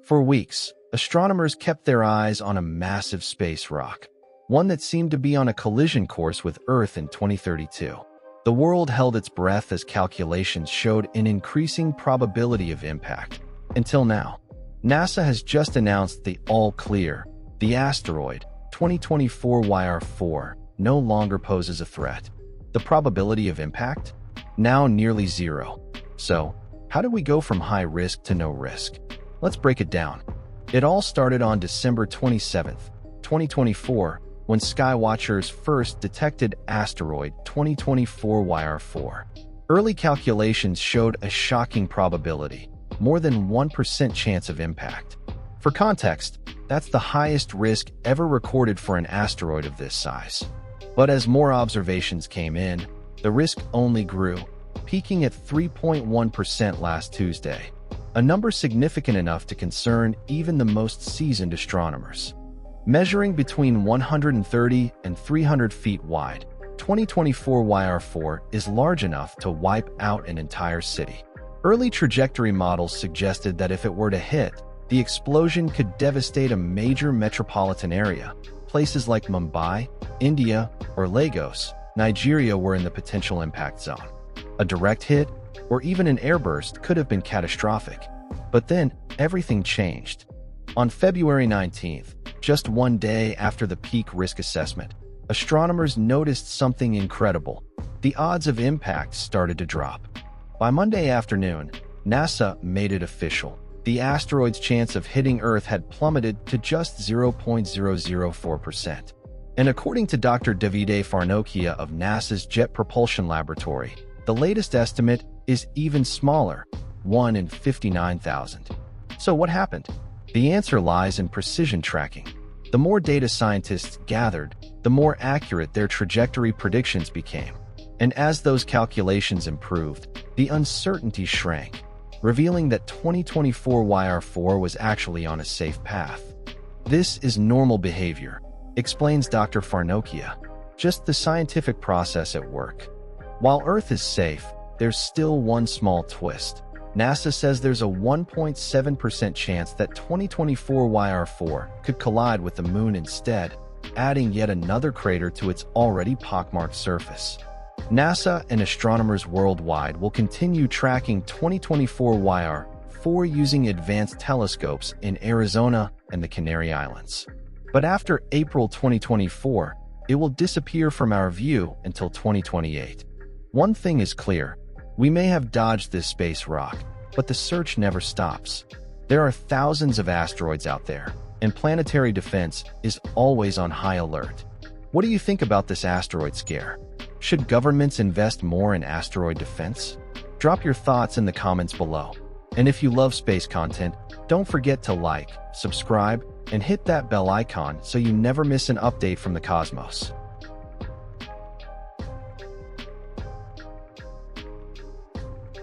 For weeks, astronomers kept their eyes on a massive space rock, one that seemed to be on a collision course with Earth in 2032. The world held its breath as calculations showed an increasing probability of impact. Until now, NASA has just announced the all-clear. The asteroid, 2024 YR4, no longer poses a threat. The probability of impact? Now nearly zero. So, how do we go from high risk to no risk? Let's break it down. It all started on December 27, 2024, when skywatchers first detected Asteroid 2024 YR4. Early calculations showed a shocking probability, more than 1% chance of impact. For context, that's the highest risk ever recorded for an asteroid of this size. But as more observations came in, the risk only grew, peaking at 3.1% last Tuesday, a number significant enough to concern even the most seasoned astronomers. Measuring between 130 and 300 feet wide, 2024 YR4 is large enough to wipe out an entire city. Early trajectory models suggested that if it were to hit, the explosion could devastate a major metropolitan area. Places like Mumbai, India, or Lagos, Nigeria were in the potential impact zone. A direct hit, or even an airburst, could have been catastrophic. But then, everything changed. On February 19th, just one day after the peak risk assessment, astronomers noticed something incredible. The odds of impact started to drop. By Monday afternoon, NASA made it official. The asteroid's chance of hitting Earth had plummeted to just 0.004%. And according to Dr. Davide Farnochia of NASA's Jet Propulsion Laboratory, the latest estimate is even smaller, 1 in 59,000. So what happened? The answer lies in precision tracking. The more data scientists gathered, the more accurate their trajectory predictions became. And as those calculations improved, the uncertainty shrank, revealing that 2024 YR4 was actually on a safe path. This is normal behavior, explains Dr. Farnochia, just the scientific process at work. While Earth is safe, there's still one small twist. NASA says there's a 1.7% chance that 2024 YR4 could collide with the Moon instead, adding yet another crater to its already pockmarked surface. NASA and astronomers worldwide will continue tracking 2024 YR4 using advanced telescopes in Arizona and the Canary Islands. But after April 2024, it will disappear from our view until 2028. One thing is clear. We may have dodged this space rock, but the search never stops. There are thousands of asteroids out there, and planetary defense is always on high alert. What do you think about this asteroid scare? Should governments invest more in asteroid defense? Drop your thoughts in the comments below. And if you love space content, don't forget to like, subscribe, and hit that bell icon so you never miss an update from the cosmos.